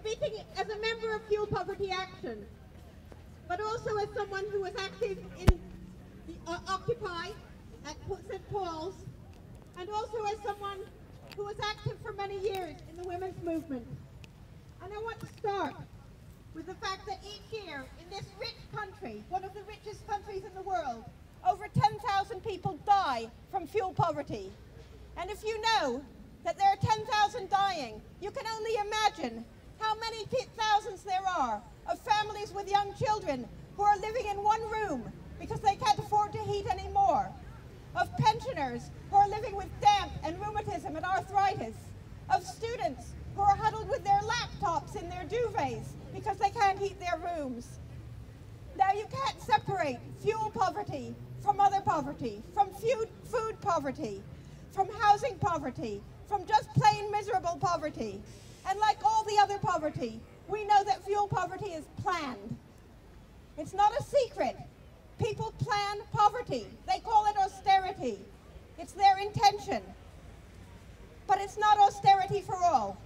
speaking as a member of Fuel Poverty Action, but also as someone who was active in the Occupy at St. Paul's, and also as someone who was active for many years in the women's movement. And I want to start with the fact that each year in this rich country, one of the richest countries in the world, over 10,000 people die from fuel poverty. And if you know that there are 10,000 dying, you can only imagine how many thousands there are of families with young children who are living in one room because they can't afford to heat anymore, of pensioners who are living with damp and rheumatism and arthritis, of students who are huddled with their laptops in their duvets because they can't heat their rooms. Now, you can't separate fuel poverty from other poverty, from food poverty, from housing poverty, from just plain miserable poverty. And like all the other poverty, we know that fuel poverty is planned. It's not a secret. People plan poverty. They call it austerity. It's their intention. But it's not austerity for all.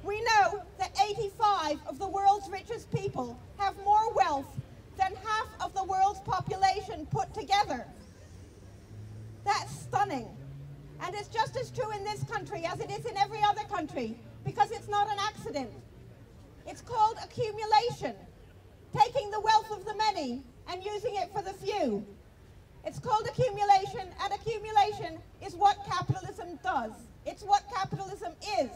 We know that 85 of the world's richest people have more wealth than half of the world's population put together. That's stunning. And it's just as true in this country as it is in every other country, because it's not an accident. It's called accumulation, taking the wealth of the many and using it for the few. It's called accumulation, and accumulation is what capitalism does. It's what capitalism is.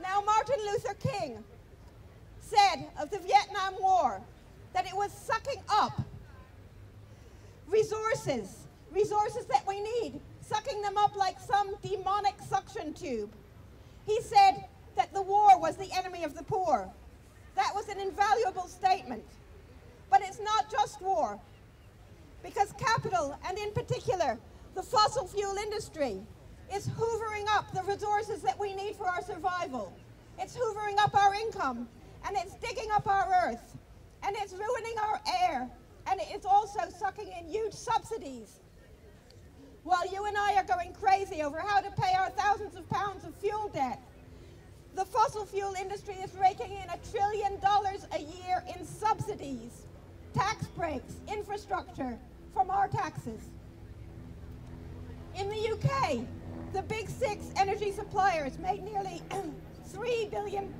Now, Martin Luther King said of the Vietnam War that it was sucking up resources that we need, sucking them up like some demonic suction tube. He said that the war was the enemy of the poor. That was an invaluable statement. But it's not just war, because capital, and in particular the fossil fuel industry, is hoovering up the resources that we need for our survival. It's hoovering up our income, and it's digging up our earth, and it's ruining our air, and it's also sucking in huge subsidies. While you and I are going crazy over how to pay our thousands of pounds of fuel debt, the fossil fuel industry is raking in $1 trillion a year in subsidies, tax breaks, infrastructure from our taxes. In the UK, the big six energy suppliers made nearly 3 billion.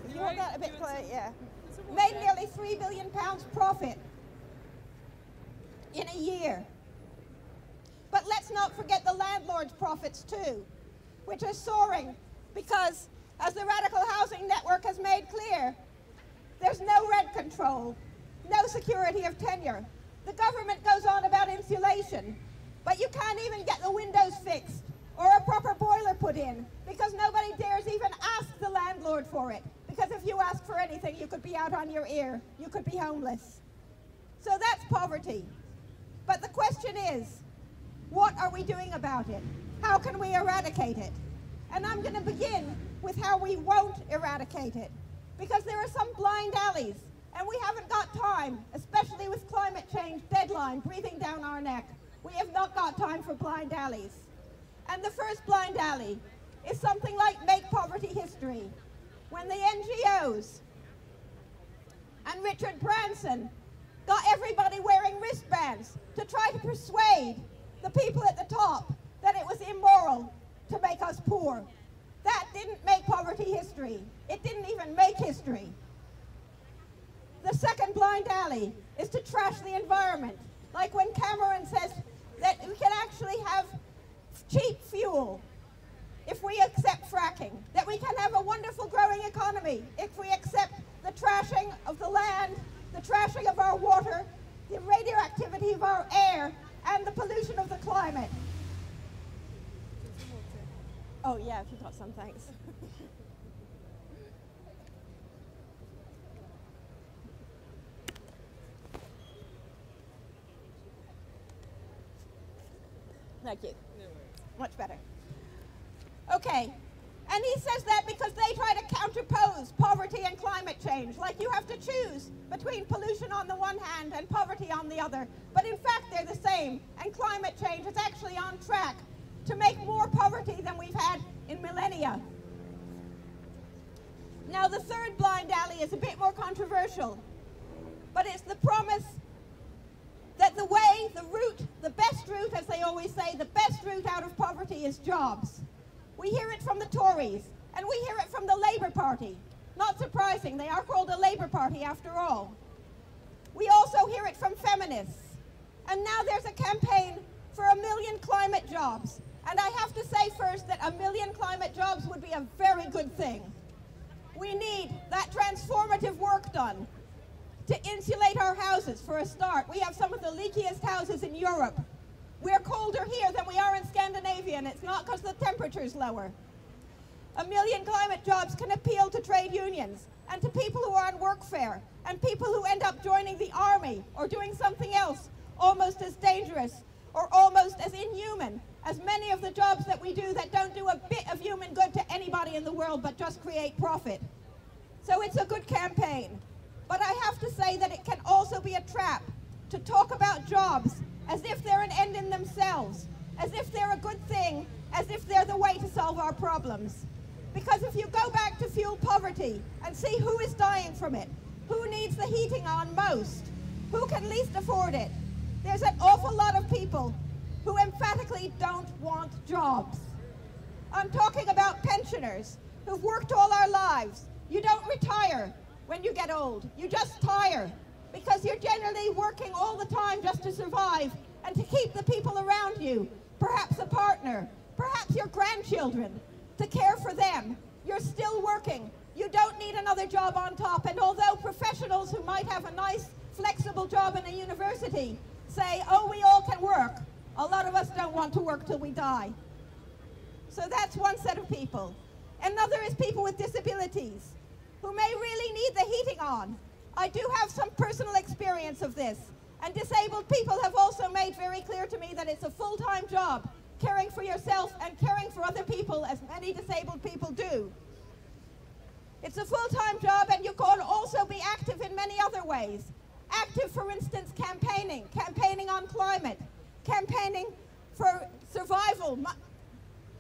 You hold that a bit quiet, yeah. Made nearly £3 billion profit in a year. But let's not forget the landlords' profits too, which are soaring because, as the Radical Housing Network has made clear, there's no rent control, no security of tenure. The government goes on about insulation, but you can't even get the windows fixed or a proper boiler put in because nobody dares even ask the landlord for it. Because if you ask for anything, you could be out on your ear. You could be homeless. So that's poverty. But the question is, what are we doing about it? How can we eradicate it? And I'm going to begin with how we won't eradicate it. Because there are some blind alleys, and we haven't got time, especially with climate change deadline breathing down our neck. We have not got time for blind alleys. And the first blind alley is something like Make Poverty History, when the NGOs and Richard Branson got everybody wearing wristbands to try to persuade the people at the top that it was immoral to make us poor. That didn't make poverty history. It didn't even make history. The second blind alley is to trash the environment, like when Cameron says that we can actually have cheap fuel if we accept fracking, that we can have a wonderful growing economy if we accept the trashing of the land, the trashing of our water, the radioactivity of our air, and the pollution of the climate. Oh yeah, if you've got some, thanks. Thank you. No worries. Much better. Okay, and he says that because they try to counterpose poverty and climate change, like you have to choose between pollution on the one hand and poverty on the other. But in fact, they're the same, and climate change is actually on track to make more poverty millennia. Now, the third blind alley is a bit more controversial, but it's the promise that the way, the route, the best route, as they always say, the best route out of poverty is jobs. We hear it from the Tories, and we hear it from the Labour Party. Not surprising, they are called a Labour Party after all. We also hear it from feminists. And now there's a campaign for 1 million climate jobs. And I have to say first that 1 million climate jobs would be a very good thing. We need that transformative work done to insulate our houses for a start. We have some of the leakiest houses in Europe. We're colder here than we are in Scandinavia, and it's not because the temperature's lower. 1 million climate jobs can appeal to trade unions and to people who are on workfare and people who end up joining the army or doing something else almost as dangerous or almost as inhuman as many of the jobs that we do that don't do a bit of human good to anybody in the world but just create profit. So it's a good campaign. But I have to say that it can also be a trap to talk about jobs as if they're an end in themselves, as if they're a good thing, as if they're the way to solve our problems. Because if you go back to fuel poverty and see who is dying from it, who needs the heating on most, who can least afford it, there's an awful lot of people who emphatically don't want jobs. I'm talking about pensioners who've worked all our lives. You don't retire when you get old. You just tire because you're generally working all the time just to survive and to keep the people around you, perhaps a partner, perhaps your grandchildren, to care for them. You're still working. You don't need another job on top. And although professionals who might have a nice, flexible job in a university say, oh, we all can work, a lot of us don't want to work till we die. So that's one set of people. Another is people with disabilities who may really need the heating on. I do have some personal experience of this. And disabled people have also made very clear to me that it's a full-time job, caring for yourself and caring for other people, as many disabled people do. It's a full-time job, and you can also be active in many other ways. Active, for instance, campaigning on climate, campaigning for survival,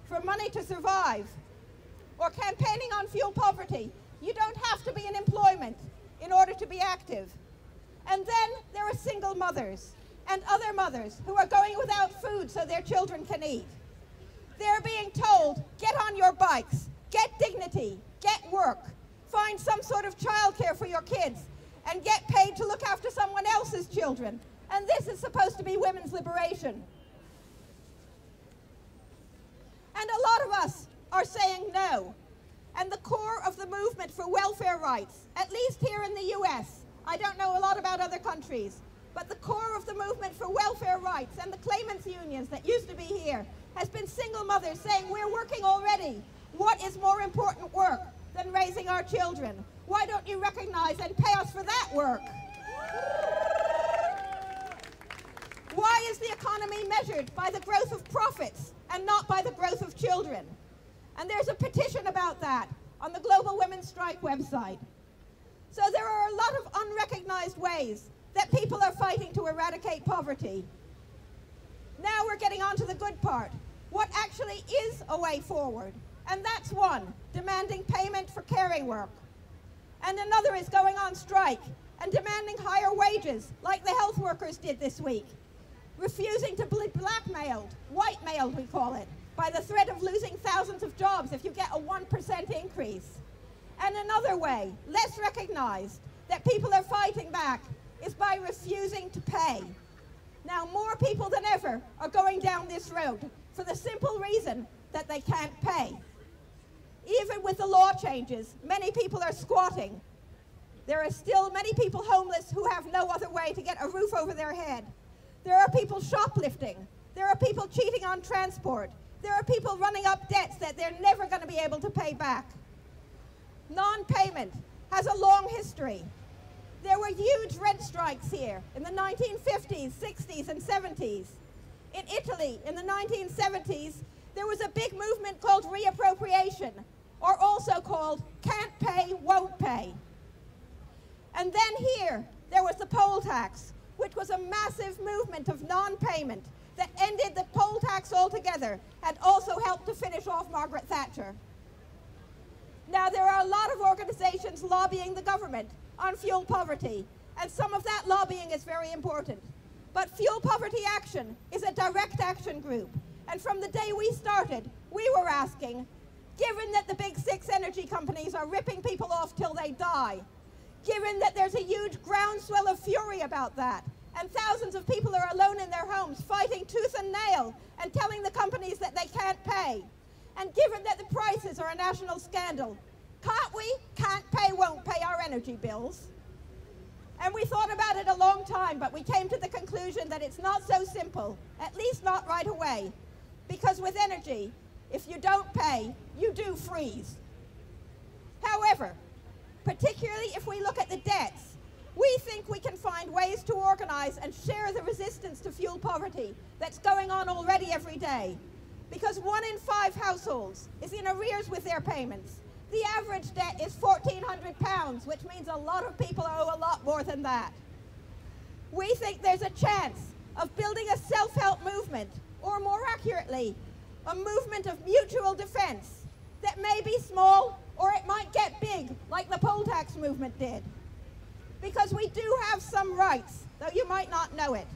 for money to survive, or campaigning on fuel poverty. You don't have to be in employment in order to be active. And then there are single mothers and other mothers who are going without food so their children can eat. They're being told, get on your bikes, get dignity, get work, find some sort of childcare for your kids, and get paid to look after someone else's children. And this is supposed to be women's liberation. And a lot of us are saying no. And the core of the movement for welfare rights, at least here in the US, I don't know a lot about other countries, but the core of the movement for welfare rights and the claimants unions that used to be here has been single mothers saying, we're working already. What is more important work than raising our children? Why don't you recognize and pay us for that work? Why is the economy measured by the growth of profits and not by the growth of children? And there's a petition about that on the Global Women's Strike website. So there are a lot of unrecognized ways that people are fighting to eradicate poverty. Now we're getting on to the good part. What actually is a way forward? And that's one, demanding payment for caring work. And another is going on strike and demanding higher wages, like the health workers did this week. Refusing to be blackmailed, white-mailed we call it, by the threat of losing thousands of jobs if you get a 1% increase. And another way, less recognized, that people are fighting back is by refusing to pay. Now, more people than ever are going down this road for the simple reason that they can't pay. Even with the law changes, many people are squatting. There are still many people homeless who have no other way to get a roof over their head. There are people shoplifting. There are people cheating on transport. There are people running up debts that they're never going to be able to pay back. Non-payment has a long history. There were huge rent strikes here in the 1950s, 60s, and 70s. In Italy, in the 1970s, there was a big movement called reappropriation, or also called can't pay, won't pay. And then here, there was the poll tax, which was a massive movement of non-payment that ended the poll tax altogether and also helped help to finish off Margaret Thatcher. Now, there are a lot of organizations lobbying the government on fuel poverty, and some of that lobbying is very important. But Fuel Poverty Action is a direct action group, and from the day we started, we were asking, given that the big 6 energy companies are ripping people off till they die, given that there's a huge groundswell of fury about that, and thousands of people are alone in their homes fighting tooth and nail and telling the companies that they can't pay, and given that the prices are a national scandal, can't pay, won't pay our energy bills. And we thought about it a long time, but we came to the conclusion that it's not so simple, at least not right away, because with energy, if you don't pay, you do freeze. However, particularly if we look at the debts, we think we can find ways to organize and share the resistance to fuel poverty that's going on already every day. Because 1 in 5 households is in arrears with their payments. The average debt is £1,400, which means a lot of people owe a lot more than that. We think there's a chance of building a self-help movement, or more accurately, a movement of mutual defense that may be small or it might get big, like the poll tax movement did. Because we do have some rights, though you might not know it.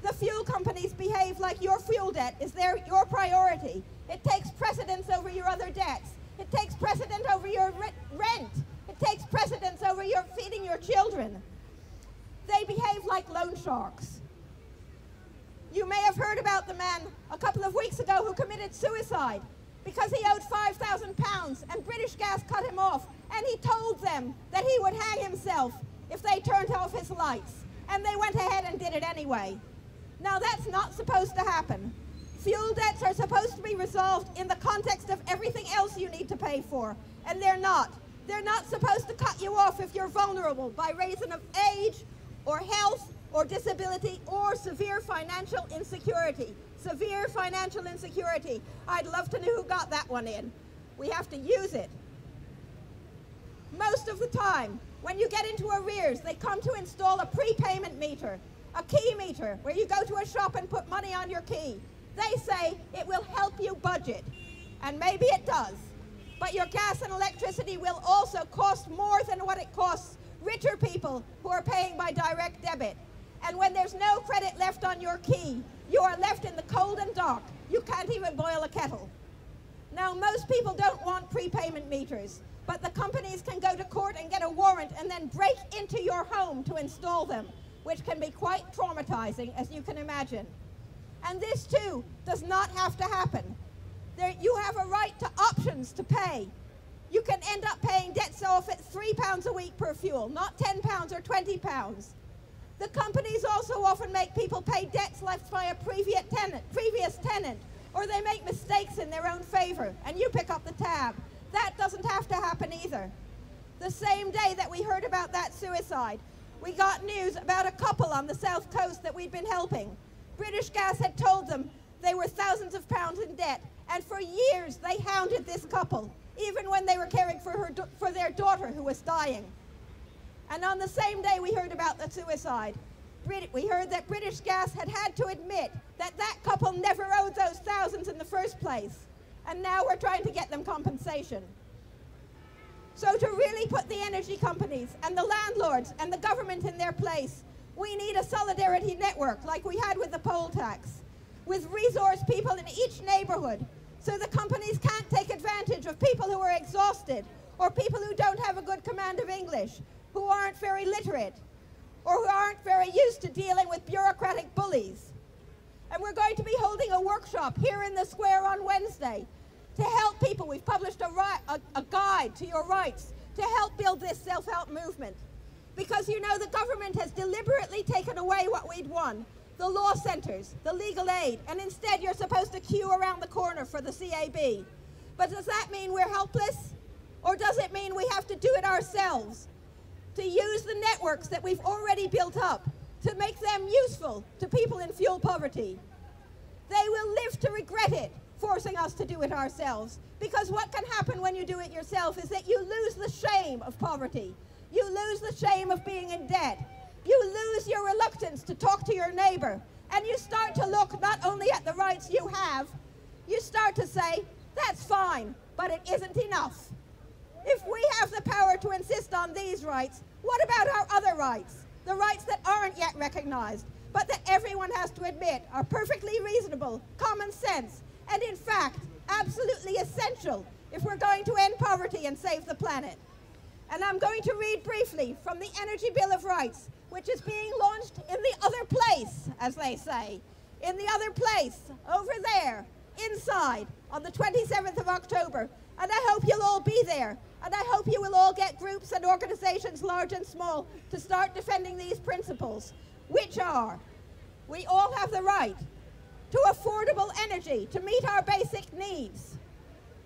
The fuel companies behave like your fuel debt is your priority. It takes precedence over your other debts. It takes precedence over your rent. It takes precedence over your feeding your children. They behave like loan sharks. You may have heard about the man a couple of weeks ago who committed suicide because he owed £5,000 and British Gas cut him off, and he told them that he would hang himself if they turned off his lights, and they went ahead and did it anyway. Now, that's not supposed to happen. Fuel debts are supposed to be resolved in the context of everything else you need to pay for, and they're not. They're not supposed to cut you off if you're vulnerable by reason of age or health or disability or severe financial insecurity. Severe financial insecurity. I'd love to know who got that one in. We have to use it. Most of the time, when you get into arrears, they come to install a prepayment meter, a key meter, where you go to a shop and put money on your key. They say it will help you budget, and maybe it does. But your gas and electricity will also cost more than what it costs richer people who are paying by direct debit. And when there's no credit left on your key, you are left in the cold and dark. You can't even boil a kettle. Now, most people don't want prepayment meters, but the companies can go to court and get a warrant and then break into your home to install them, which can be quite traumatizing, as you can imagine. And this, too, does not have to happen. You have a right to options to pay. You can end up paying debts off at £3 a week per fuel, not £10 or £20. The companies also often make people pay debts left by a previous tenant, or they make mistakes in their own favor, and you pick up the tab. That doesn't have to happen either. The same day that we heard about that suicide, we got news about a couple on the south coast that we'd been helping. British Gas had told them they were thousands of pounds in debt, and for years they hounded this couple, even when they were caring for their daughter who was dying. And on the same day we heard about the suicide, we heard that British Gas had to admit that that couple never owed those thousands in the first place, and now we're trying to get them compensation. So to really put the energy companies and the landlords and the government in their place, we need a solidarity network like we had with the poll tax, with resource people in each neighborhood, so the companies can't take advantage of people who are exhausted, or people who don't have a good command of English, who aren't very literate, or who aren't very used to dealing with bureaucratic bullies. And we're going to be holding a workshop here in the square on Wednesday to help people. We've published a guide to your rights to help build this self-help movement. Because, you know, the government has deliberately taken away what we'd won, the law centres, the legal aid, and instead you're supposed to queue around the corner for the CAB. But does that mean we're helpless? Or does it mean we have to do it ourselves? To use the networks that we've already built up, to make them useful to people in fuel poverty. They will live to regret it, forcing us to do it ourselves. Because what can happen when you do it yourself is that you lose the shame of poverty. You lose the shame of being in debt. You lose your reluctance to talk to your neighbor. And you start to look not only at the rights you have, you start to say, fine, but it isn't enough. If we have the power to insist on these rights, what about our other rights? The rights that aren't yet recognized, but that everyone has to admit are perfectly reasonable, common sense, and in fact, absolutely essential if we're going to end poverty and save the planet. And I'm going to read briefly from the Energy Bill of Rights, which is being launched in the other place, as they say. In the other place, over there, inside, on the 27th of October. And I hope you'll all be there. And I hope you will all get groups and organizations, large and small, to start defending these principles, which are, we all have the right to affordable energy to meet our basic needs.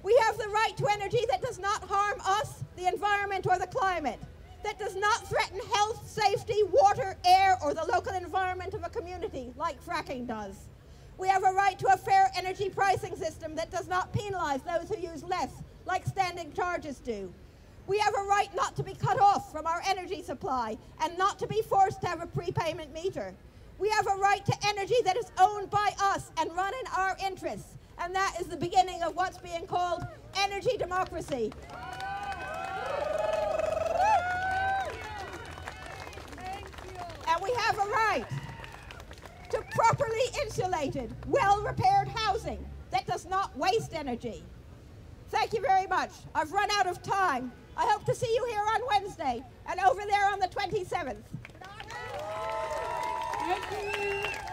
We have the right to energy that does not harm us, the environment, or the climate, that does not threaten health, safety, water, air, or the local environment of a community like fracking does. We have a right to a fair energy pricing system that does not penalize those who use less, like standing charges do. We have a right not to be cut off from our energy supply and not to be forced to have a prepayment meter. We have a right to energy that is owned by us and run in our interests. And that is the beginning of what's being called energy democracy. And we have a right to properly insulated, well-repaired housing that does not waste energy. Thank you very much. I've run out of time. I hope to see you here on Wednesday and over there on the 27th. Thank you.